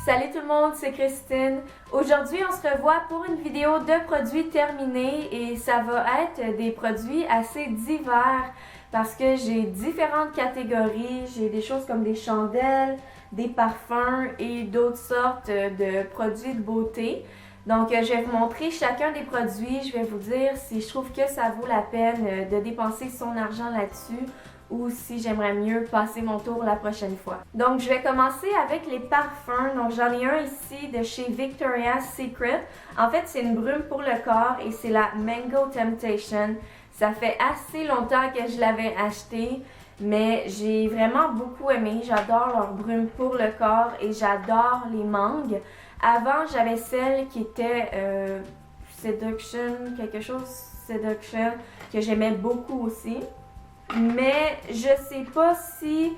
Salut tout le monde, c'est Christine. Aujourd'hui, on se revoit pour une vidéo de produits terminés et ça va être des produits assez divers parce que j'ai différentes catégories. J'ai des choses comme des chandelles, des parfums et d'autres sortes de produits de beauté. Donc, je vais vous montrer chacun des produits. Je vais vous dire si je trouve que ça vaut la peine de dépenser son argent là-dessus ou si j'aimerais mieux passer mon tour la prochaine fois. Donc, je vais commencer avec les parfums. Donc, j'en ai un ici de chez Victoria's Secret. En fait, c'est une brume pour le corps et c'est la Mango Temptation. Ça fait assez longtemps que je l'avais acheté, mais j'ai vraiment beaucoup aimé. J'adore leur brume pour le corps et j'adore les mangues. Avant, j'avais celle qui était Seduction, quelque chose Seduction, que j'aimais beaucoup aussi. Mais je sais pas si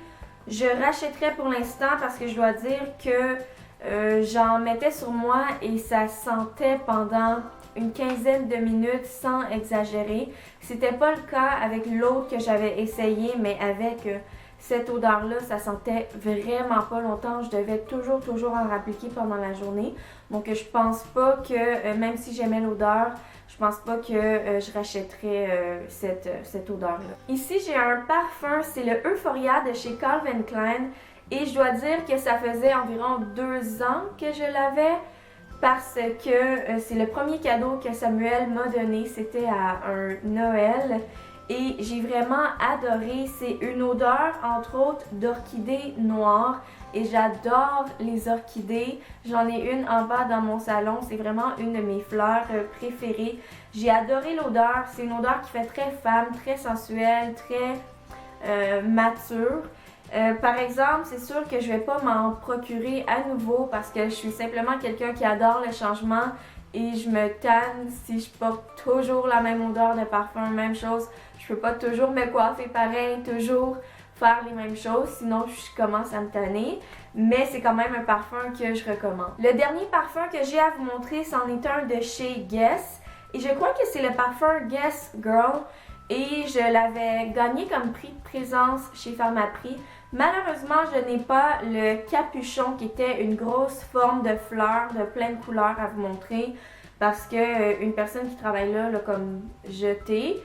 je rachèterais pour l'instant parce que je dois dire que j'en mettais sur moi et ça sentait pendant une quinzaine de minutes sans exagérer. C'était pas le cas avec l'autre que j'avais essayé, mais avec cette odeur-là, ça sentait vraiment pas longtemps. Je devais toujours en appliquer pendant la journée. Donc je pense pas que, même si j'aimais l'odeur, je pense pas que je rachèterais cette odeur-là. Ici, j'ai un parfum, c'est le Euphoria de chez Calvin Klein. Et je dois dire que ça faisait environ 2 ans que je l'avais parce que c'est le premier cadeau que Samuel m'a donné. C'était à un Noël. Et j'ai vraiment adoré. C'est une odeur, entre autres, d'orchidées noires. Et j'adore les orchidées. J'en ai une en bas dans mon salon. C'est vraiment une de mes fleurs préférées. J'ai adoré l'odeur. C'est une odeur qui fait très femme, très sensuelle, très mature. Par exemple, c'est sûr que je vais pas m'en procurer à nouveau parce que je suis simplement quelqu'un qui adore le changement. Et je me tanne si je porte toujours la même odeur de parfum, même chose. Je peux pas toujours me coiffer pareil, toujours faire les mêmes choses, sinon je commence à me tanner. Mais c'est quand même un parfum que je recommande. Le dernier parfum que j'ai à vous montrer, c'en est un de chez Guess. Et je crois que c'est le parfum Guess Girl. Et je l'avais gagné comme prix de présence chez Pharmaprix. Malheureusement, je n'ai pas le capuchon qui était une grosse forme de fleurs de plein de couleurs à vous montrer parce que une personne qui travaille là l'a comme jeté.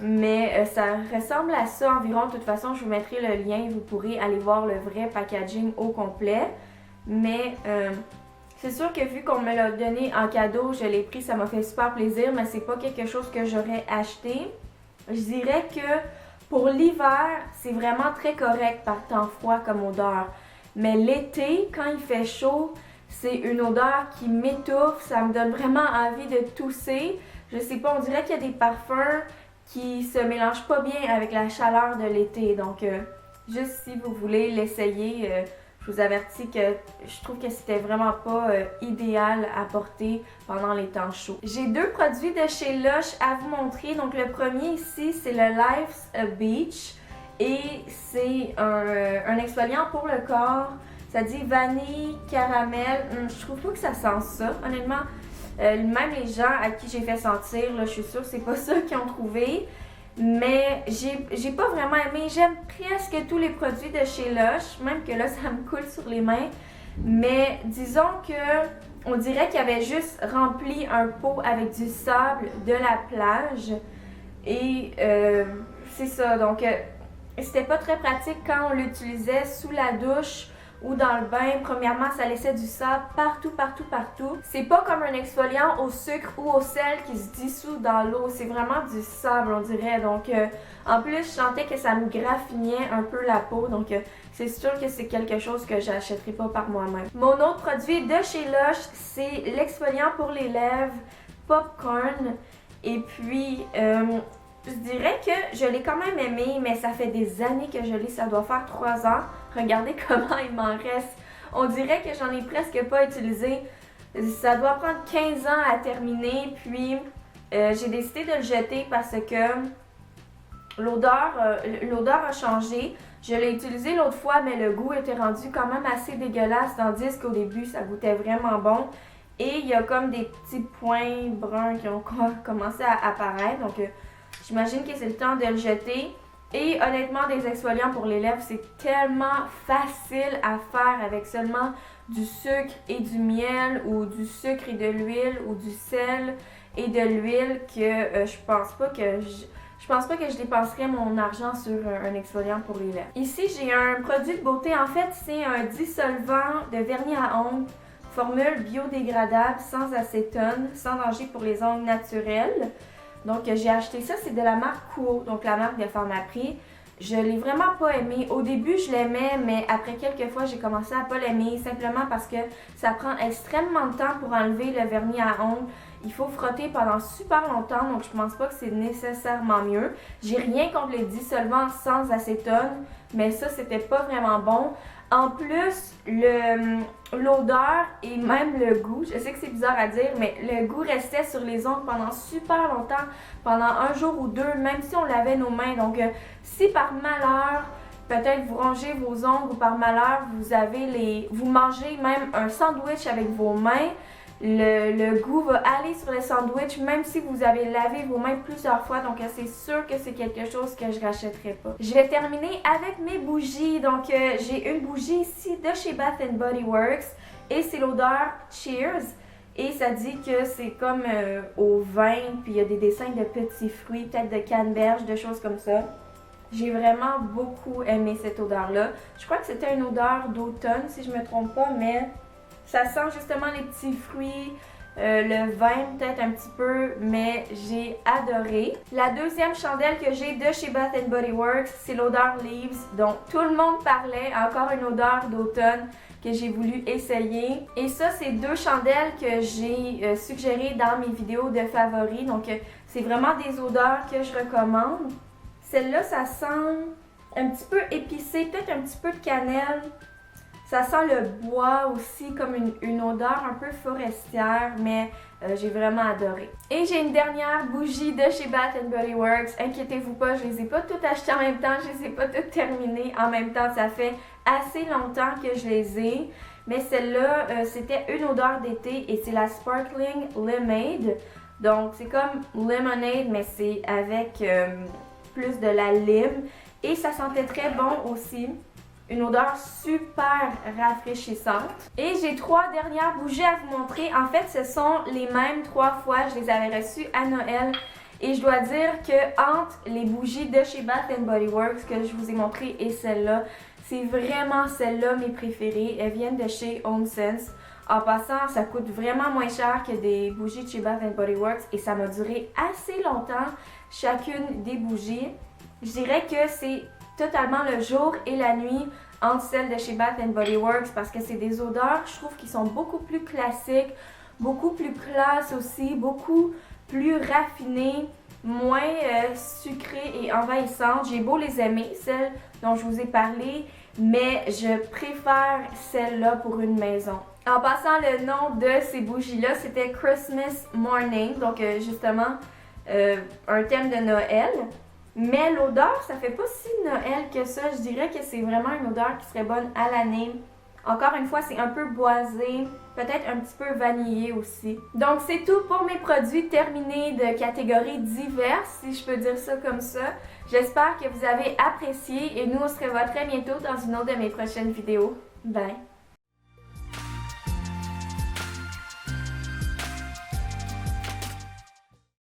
Mais ça ressemble à ça environ. De toute façon, je vous mettrai le lien. Vous pourrez aller voir le vrai packaging au complet. Mais c'est sûr que vu qu'on me l'a donné en cadeau, je l'ai pris. Ça m'a fait super plaisir, mais c'est pas quelque chose que j'aurais acheté. Je dirais que pour l'hiver, c'est vraiment très correct par temps froid comme odeur. Mais l'été, quand il fait chaud, c'est une odeur qui m'étouffe. Ça me donne vraiment envie de tousser. Je sais pas, on dirait qu'il y a des parfums qui se mélangent pas bien avec la chaleur de l'été. Donc, juste si vous voulez l'essayer, je vous avertis que je trouve que c'était vraiment pas idéal à porter pendant les temps chauds. J'ai 2 produits de chez Lush à vous montrer. Donc le premier ici, c'est le Life's Beach et c'est un exfoliant pour le corps. Ça dit vanille, caramel. Je trouve pas que ça sent ça, honnêtement. Même les gens à qui j'ai fait sentir, là, je suis sûre que c'est pas ça qu'ils ont trouvé. Mais j'ai pas vraiment aimé. J'aime presque tous les produits de chez Lush, même que là ça me coule sur les mains. Mais disons que on dirait qu'il avait juste rempli un pot avec du sable de la plage. Et c'est ça. Donc c'était pas très pratique quand on l'utilisait sous la douche ou dans le bain. Premièrement, ça laissait du sable partout. C'est pas comme un exfoliant au sucre ou au sel qui se dissout dans l'eau. C'est vraiment du sable, on dirait. Donc, en plus, je sentais que ça me graffinait un peu la peau. Donc, c'est sûr que c'est quelque chose que j'achèterai pas par moi-même. Mon autre produit de chez Lush, c'est l'exfoliant pour les lèvres Popcorn. Et puis, je dirais que je l'ai quand même aimé, mais ça fait des années que je l'ai, ça doit faire 3 ans. Regardez comment il m'en reste. On dirait que j'en ai presque pas utilisé. Ça doit prendre 15 ans à terminer, puis j'ai décidé de le jeter parce que l'odeur a changé. Je l'ai utilisé l'autre fois, mais le goût était rendu quand même assez dégueulasse, tandis qu'au début, ça goûtait vraiment bon. Et il y a comme des petits points bruns qui ont commencé à apparaître, donc j'imagine que c'est le temps de le jeter. Et honnêtement, des exfoliants pour les lèvres, c'est tellement facile à faire avec seulement du sucre et du miel ou du sucre et de l'huile ou du sel et de l'huile que je pense pas que je dépenserais mon argent sur un exfoliant pour les lèvres. Ici, j'ai un produit de beauté. En fait, c'est un dissolvant de vernis à ongles, formule biodégradable, sans acétone, sans danger pour les ongles naturels. Donc, j'ai acheté ça. C'est de la marque Cool, donc la marque de Pharmaprix. Je l'ai vraiment pas aimé. Au début, je l'aimais, mais après quelques fois, j'ai commencé à pas l'aimer, simplement parce que ça prend extrêmement de temps pour enlever le vernis à ongles. Il faut frotter pendant super longtemps, donc je pense pas que c'est nécessairement mieux. J'ai rien contre les dissolvants sans acétone, mais ça, c'était pas vraiment bon. En plus, l'odeur et même le goût, je sais que c'est bizarre à dire, mais le goût restait sur les ongles pendant super longtemps, pendant un jour ou deux, même si on lavait nos mains. Donc, si par malheur, peut-être vous rongez vos ongles ou par malheur, vous mangez même un sandwich avec vos mains, le goût va aller sur le sandwich même si vous avez lavé vos mains plusieurs fois, donc c'est sûr que c'est quelque chose que je rachèterai pas. Je vais terminer avec mes bougies. Donc j'ai une bougie ici de chez Bath & Body Works et c'est l'odeur Cheers et ça dit que c'est comme au vin, puis il y a des dessins de petits fruits, peut-être de canneberge, de choses comme ça. J'ai vraiment beaucoup aimé cette odeur-là. Je crois que c'était une odeur d'automne si je me trompe pas, mais ça sent justement les petits fruits, le vin peut-être un petit peu, mais j'ai adoré. La deuxième chandelle que j'ai de chez Bath & Body Works, c'est l'odeur Leaves, dont tout le monde parlait. Encore une odeur d'automne que j'ai voulu essayer. Et ça, c'est deux chandelles que j'ai suggérées dans mes vidéos de favoris. Donc, c'est vraiment des odeurs que je recommande. Celle-là, ça sent un petit peu épicé, peut-être un petit peu de cannelle. Ça sent le bois aussi, comme une odeur un peu forestière, mais j'ai vraiment adoré. Et j'ai une dernière bougie de chez Bath & Body Works. Inquiétez-vous pas, je les ai pas toutes achetées en même temps, je les ai pas toutes terminées en même temps. Ça fait assez longtemps que je les ai. Mais celle-là, c'était une odeur d'été et c'est la Sparkling Lemonade. Donc c'est comme lemonade, mais c'est avec plus de la lime. Et ça sentait très bon aussi. Une odeur super rafraîchissante. Et j'ai trois dernières bougies à vous montrer. En fait, ce sont les mêmes trois fois. Je les avais reçues à Noël. Et je dois dire que entre les bougies de chez Bath & Body Works que je vous ai montrées et celle-là, c'est vraiment celle-là mes préférées. Elles viennent de chez HomeSense. En passant, ça coûte vraiment moins cher que des bougies de chez Bath & Body Works et ça m'a duré assez longtemps chacune des bougies. Je dirais que c'est totalement le jour et la nuit entre celles de chez Bath & Body Works parce que c'est des odeurs, je trouve, qui sont beaucoup plus classiques, beaucoup plus classe aussi, beaucoup plus raffinées, moins sucrées et envahissantes. J'ai beau les aimer, celles dont je vous ai parlé, mais je préfère celle-là pour une maison. En passant, le nom de ces bougies-là, c'était Christmas Morning, donc justement un thème de Noël. Mais l'odeur, ça fait pas si Noël que ça. Je dirais que c'est vraiment une odeur qui serait bonne à l'année. Encore une fois, c'est un peu boisé, peut-être un petit peu vanillé aussi. Donc c'est tout pour mes produits terminés de catégories diverses, si je peux dire ça comme ça. J'espère que vous avez apprécié et nous on se revoit très bientôt dans une autre de mes prochaines vidéos. Bye!